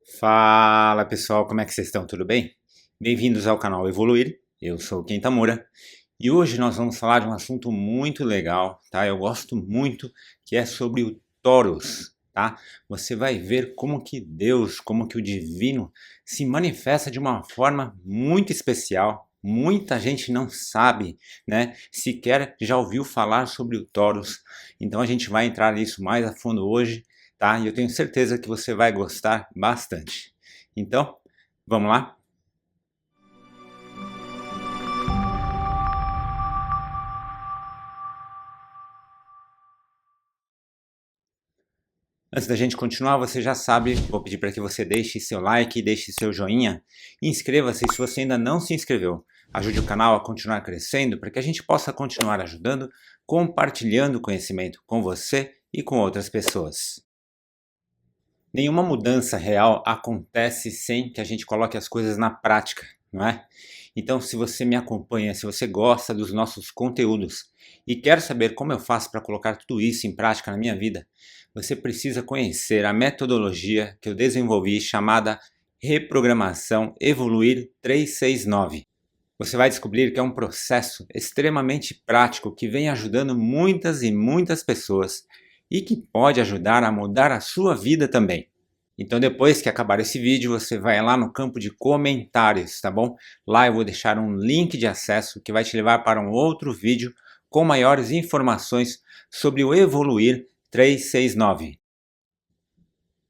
Fala pessoal, como é que vocês estão? Tudo bem? Bem-vindos ao canal Evoluir, eu sou o Ken Tamura e hoje nós vamos falar de um assunto muito legal, tá? Eu gosto muito, que é sobre o Taurus, tá? Você vai ver como que Deus, como que o divino se manifesta de uma forma muito especial. Muita gente não sabe, né? Sequer já ouviu falar sobre o Taurus, então a gente vai entrar nisso mais a fundo hoje, tá? E eu tenho certeza que você vai gostar bastante. Então, vamos lá? Antes da gente continuar, você já sabe, vou pedir para que você deixe seu like, deixe seu joinha e inscreva-se se você ainda não se inscreveu. Ajude o canal a continuar crescendo para que a gente possa continuar ajudando, compartilhando conhecimento com você e com outras pessoas. Nenhuma mudança real acontece sem que a gente coloque as coisas na prática, não é? Então, se você me acompanha, se você gosta dos nossos conteúdos e quer saber como eu faço para colocar tudo isso em prática na minha vida, você precisa conhecer a metodologia que eu desenvolvi chamada Reprogramação Evoluir 369. Você vai descobrir que é um processo extremamente prático que vem ajudando muitas e muitas pessoas e que pode ajudar a mudar a sua vida também. Então depois que acabar esse vídeo, você vai lá no campo de comentários, tá bom? Lá eu vou deixar um link de acesso que vai te levar para um outro vídeo com maiores informações sobre o Evoluir 369.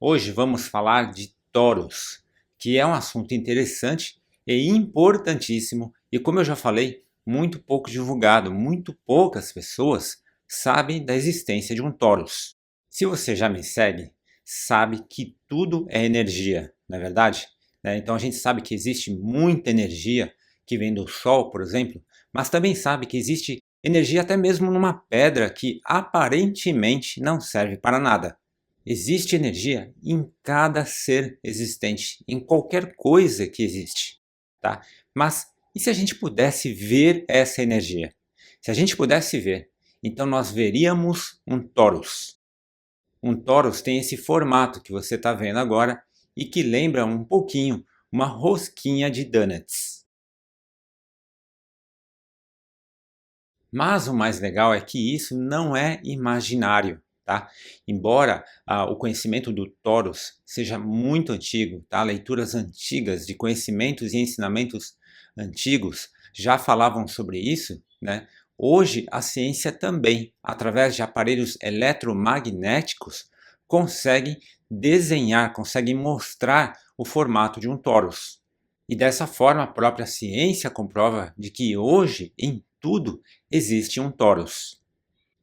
Hoje vamos falar de touros, que é um assunto interessante e importantíssimo e, como eu já falei, muito pouco divulgado. Muito poucas pessoas sabem da existência de um Taurus. Se você já me segue, sabe que tudo é energia, não é verdade? Então a gente sabe que existe muita energia que vem do Sol, por exemplo, mas também sabe que existe energia até mesmo numa pedra que aparentemente não serve para nada. Existe energia em cada ser existente, em qualquer coisa que existe, tá? Mas e se a gente pudesse ver essa energia? Se a gente pudesse ver, então nós veríamos um torus. Um torus tem esse formato que você está vendo agora e que lembra um pouquinho uma rosquinha de donuts. Mas o mais legal é que isso não é imaginário, tá? Embora o conhecimento do Taurus seja muito antigo, tá? Leituras antigas de conhecimentos e ensinamentos antigos já falavam sobre isso, né? Hoje a ciência também, através de aparelhos eletromagnéticos, consegue desenhar, consegue mostrar o formato de um Taurus. E dessa forma a própria ciência comprova de que hoje em tudo existe um torus.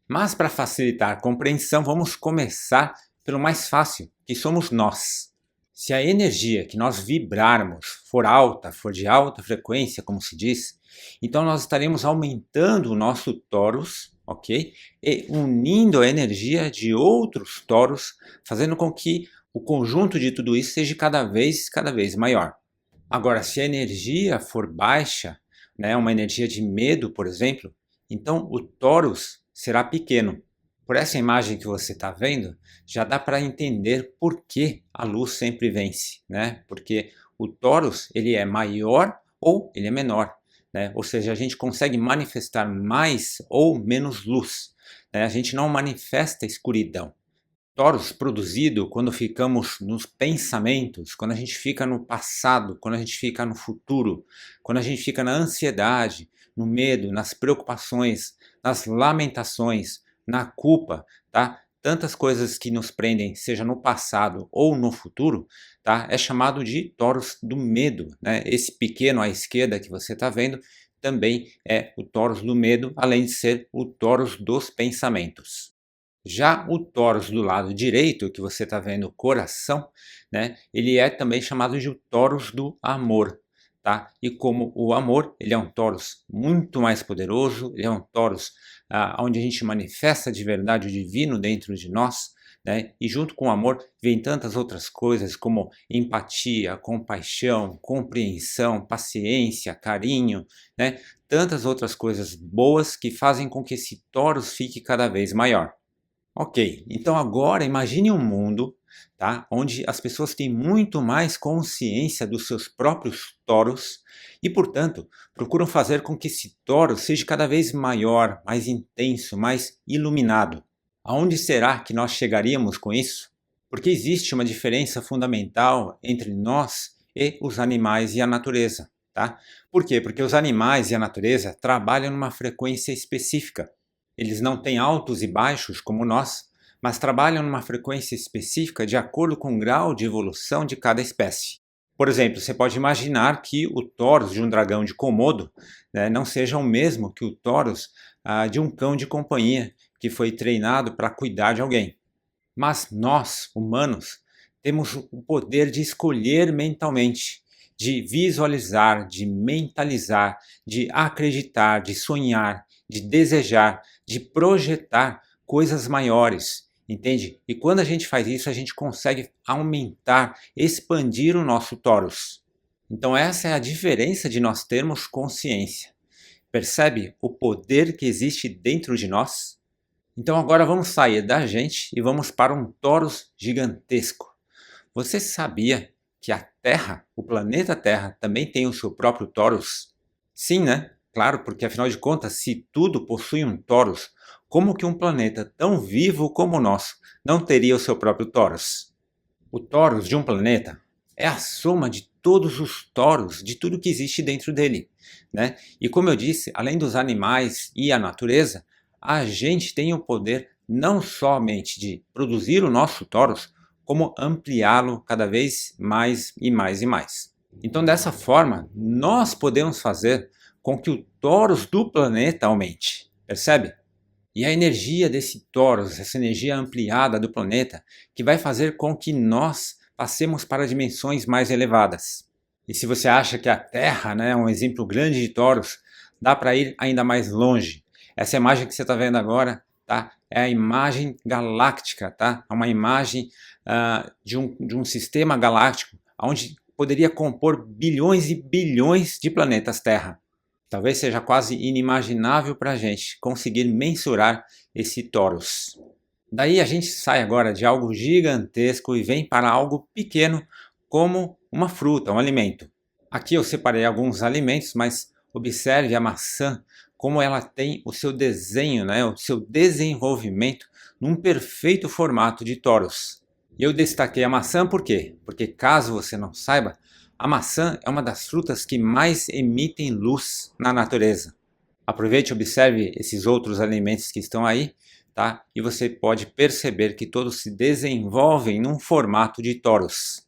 Mas para facilitar a compreensão, vamos começar pelo mais fácil, que somos nós. Se a energia que nós vibrarmos for alta, for de alta frequência, como se diz, então nós estaremos aumentando o nosso torus, ok? E unindo a energia de outros torus, fazendo com que o conjunto de tudo isso seja cada vez maior. Agora, se a energia for baixa, né, uma energia de medo, por exemplo, então o torus será pequeno. Por essa imagem que você está vendo, já dá para entender por que a luz sempre vence, né? Porque o torus ele é maior ou ele é menor, né? Ou seja, a gente consegue manifestar mais ou menos luz, né? A gente não manifesta escuridão. Toros produzido quando ficamos nos pensamentos, quando a gente fica no passado, quando a gente fica no futuro, quando a gente fica na ansiedade, no medo, nas preocupações, nas lamentações, na culpa, tá? Tantas coisas que nos prendem, seja no passado ou no futuro, tá? É chamado de toros do medo, né? Esse pequeno à esquerda que você está vendo também é o toros do medo, além de ser o toros dos pensamentos. Já o Taurus do lado direito, que você está vendo o coração, né, ele é também chamado de o Taurus do amor. Tá? E como o amor, ele é um Taurus muito mais poderoso, ele é um Taurus onde a gente manifesta de verdade o divino dentro de nós, né? E junto com o amor vem tantas outras coisas como empatia, compaixão, compreensão, paciência, carinho, né? Tantas outras coisas boas que fazem com que esse Taurus fique cada vez maior. Ok, então agora imagine um mundo tá? Onde as pessoas têm muito mais consciência dos seus próprios toros e, portanto, procuram fazer com que esse toro seja cada vez maior, mais intenso, mais iluminado. Aonde será que nós chegaríamos com isso? Porque existe uma diferença fundamental entre nós e os animais e a natureza, tá? Por quê? Porque os animais e a natureza trabalham numa frequência específica. Eles não têm altos e baixos como nós, mas trabalham numa frequência específica de acordo com o grau de evolução de cada espécie. Por exemplo, você pode imaginar que o Taurus de um dragão de Komodo, né, não seja o mesmo que o Taurus de um cão de companhia que foi treinado para cuidar de alguém. Mas nós, humanos, temos o poder de escolher mentalmente, de visualizar, de mentalizar, de acreditar, de sonhar, de desejar, de projetar coisas maiores, entende? E quando a gente faz isso, a gente consegue aumentar, expandir o nosso torus. Então essa é a diferença de nós termos consciência. Percebe o poder que existe dentro de nós? Então agora vamos sair da gente e vamos para um torus gigantesco. Você sabia que a Terra, o planeta Terra, também tem o seu próprio torus? Sim, né? Claro, porque afinal de contas, se tudo possui um torus, como que um planeta tão vivo como o nosso não teria o seu próprio torus? O torus de um planeta é a soma de todos os toros, de tudo que existe dentro dele, né? E como eu disse, além dos animais e a natureza, a gente tem o poder não somente de produzir o nosso torus, como ampliá-lo cada vez mais e mais e mais. Então, dessa forma, nós podemos fazer com que o torus do planeta aumente, percebe? E a energia desse torus, essa energia ampliada do planeta, que vai fazer com que nós passemos para dimensões mais elevadas. E se você acha que a Terra, né, é um exemplo grande de torus, dá para ir ainda mais longe. Essa imagem que você está vendo agora, tá, é a imagem galáctica, tá? É uma imagem de um sistema galáctico, onde poderia compor bilhões e bilhões de planetas Terra. Talvez seja quase inimaginável para a gente conseguir mensurar esse torus. Daí a gente sai agora de algo gigantesco e vem para algo pequeno, como uma fruta, um alimento. Aqui eu separei alguns alimentos, mas observe a maçã, como ela tem o seu desenho, né, o seu desenvolvimento num perfeito formato de torus. E eu destaquei a maçã por quê? Porque caso você não saiba, a maçã é uma das frutas que mais emitem luz na natureza. Aproveite e observe esses outros alimentos que estão aí, tá? E você pode perceber que todos se desenvolvem num formato de torus.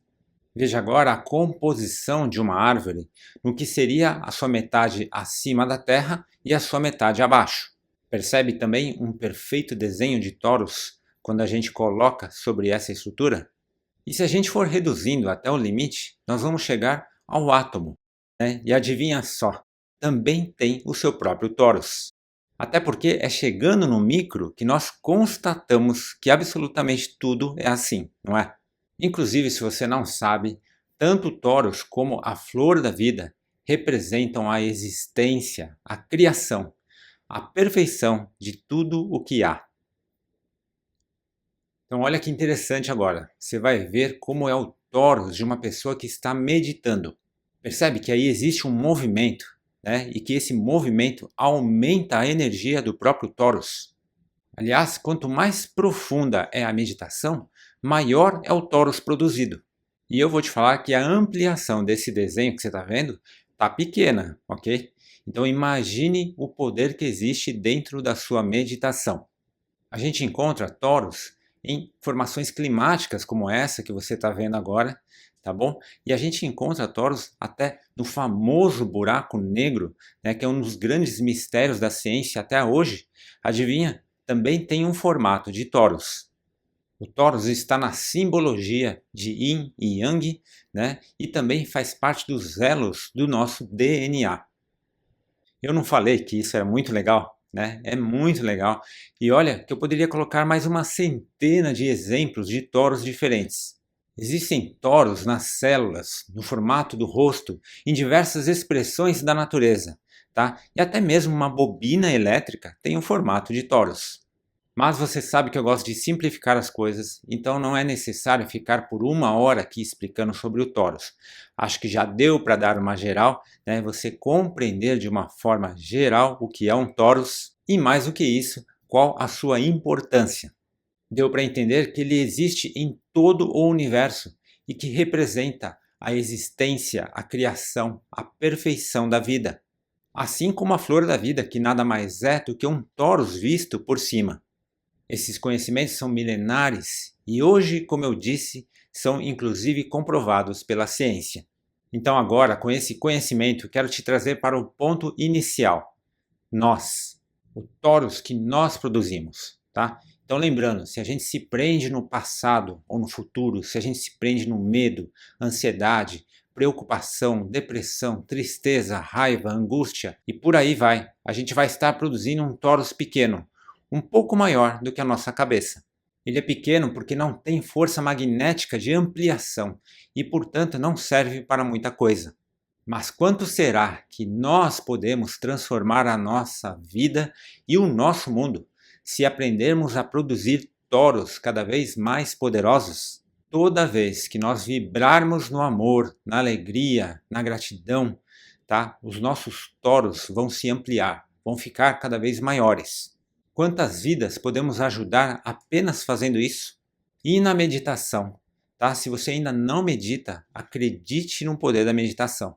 Veja agora a composição de uma árvore no que seria a sua metade acima da terra e a sua metade abaixo. Percebe também um perfeito desenho de torus quando a gente coloca sobre essa estrutura? E se a gente for reduzindo até o limite, nós vamos chegar ao átomo, né? E adivinha só, também tem o seu próprio torus. Até porque é chegando no micro que nós constatamos que absolutamente tudo é assim, não é? Inclusive, se você não sabe, tanto o torus como a flor da vida representam a existência, a criação, a perfeição de tudo o que há. Então olha que interessante agora, você vai ver como é o torus de uma pessoa que está meditando. Percebe que aí existe um movimento, né? E que esse movimento aumenta a energia do próprio torus. Aliás, quanto mais profunda é a meditação, maior é o torus produzido. E eu vou te falar que a ampliação desse desenho que você está vendo está pequena, ok? Então imagine o poder que existe dentro da sua meditação. A gente encontra torus em formações climáticas como essa que você está vendo agora, tá bom? E a gente encontra torus até no famoso buraco negro, né, que é um dos grandes mistérios da ciência até hoje. Adivinha? Também tem um formato de torus. O torus está na simbologia de Yin e Yang, né? E também faz parte dos elos do nosso DNA. Eu não falei que isso era muito legal, né? É muito legal. E olha que eu poderia colocar mais uma centena de exemplos de torus diferentes. Existem torus nas células, no formato do rosto, em diversas expressões da natureza, tá? E até mesmo uma bobina elétrica tem um formato de torus. Mas você sabe que eu gosto de simplificar as coisas, então não é necessário ficar por 1 hora aqui explicando sobre o torus. Acho que já deu para dar uma geral, né? Você compreender de uma forma geral o que é um torus e, mais do que isso, qual a sua importância. Deu para entender que ele existe em todo o universo e que representa a existência, a criação, a perfeição da vida. Assim como a flor da vida, que nada mais é do que um torus visto por cima. Esses conhecimentos são milenares e hoje, como eu disse, são inclusive comprovados pela ciência. Então agora, com esse conhecimento, quero te trazer para o ponto inicial. Nós, o torus que nós produzimos, tá? Então lembrando, se a gente se prende no passado ou no futuro, se a gente se prende no medo, ansiedade, preocupação, depressão, tristeza, raiva, angústia e por aí vai, a gente vai estar produzindo um torus pequeno, um pouco maior do que a nossa cabeça. Ele é pequeno porque não tem força magnética de ampliação e, portanto, não serve para muita coisa. Mas quanto será que nós podemos transformar a nossa vida e o nosso mundo se aprendermos a produzir torus cada vez mais poderosos? Toda vez que nós vibrarmos no amor, na alegria, na gratidão, tá? Os nossos torus vão se ampliar, vão ficar cada vez maiores. Quantas vidas podemos ajudar apenas fazendo isso? E na meditação, tá? Se você ainda não medita, acredite no poder da meditação.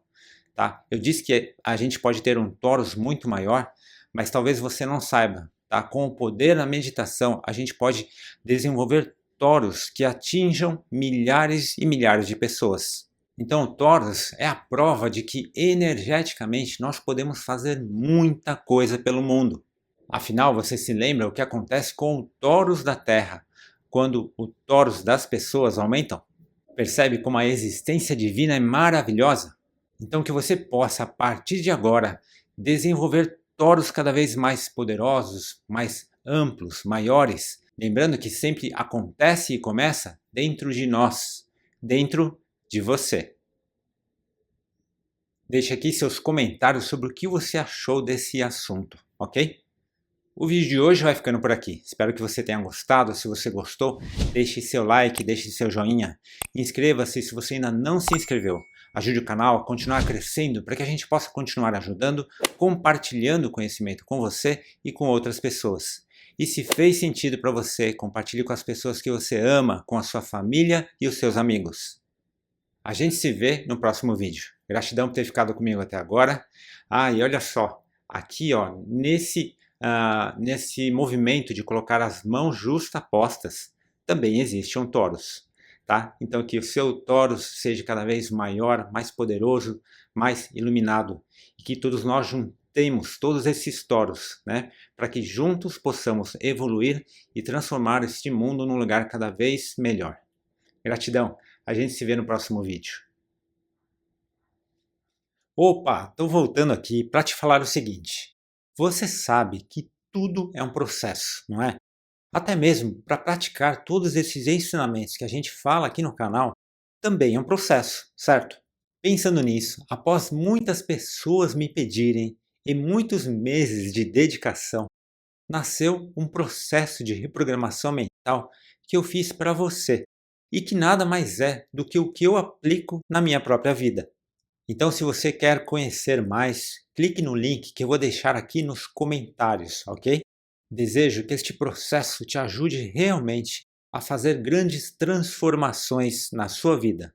Tá? Eu disse que a gente pode ter um torus muito maior, mas talvez você não saiba. Tá? Com o poder da meditação, a gente pode desenvolver torus que atinjam milhares e milhares de pessoas. Então, o torus é a prova de que energeticamente nós podemos fazer muita coisa pelo mundo. Afinal, você se lembra o que acontece com o torus da Terra quando o torus das pessoas aumentam? Percebe como a existência divina é maravilhosa? Então que você possa, a partir de agora, desenvolver torus cada vez mais poderosos, mais amplos, maiores. Lembrando que sempre acontece e começa dentro de nós, dentro de você. Deixe aqui seus comentários sobre o que você achou desse assunto, ok? O vídeo de hoje vai ficando por aqui. Espero que você tenha gostado. Se você gostou, deixe seu like, deixe seu joinha. Inscreva-se se você ainda não se inscreveu. Ajude o canal a continuar crescendo para que a gente possa continuar ajudando, compartilhando conhecimento com você e com outras pessoas. E se fez sentido para você, compartilhe com as pessoas que você ama, com a sua família e os seus amigos. A gente se vê no próximo vídeo. Gratidão por ter ficado comigo até agora. E olha só, aqui ó, nesse movimento de colocar as mãos justapostas, também existe um torus. Tá? Então que o seu torus seja cada vez maior, mais poderoso, mais iluminado. E que todos nós juntemos todos esses torus, né? Para que juntos possamos evoluir e transformar este mundo num lugar cada vez melhor. Gratidão. A gente se vê no próximo vídeo. Opa, estou voltando aqui para te falar o seguinte. Você sabe que tudo é um processo, não é? Até mesmo para praticar todos esses ensinamentos que a gente fala aqui no canal, também é um processo, certo? Pensando nisso, após muitas pessoas me pedirem e muitos meses de dedicação, nasceu um processo de reprogramação mental que eu fiz para você e que nada mais é do que o que eu aplico na minha própria vida. Então, se você quer conhecer mais, clique no link que eu vou deixar aqui nos comentários, ok? Desejo que este processo te ajude realmente a fazer grandes transformações na sua vida.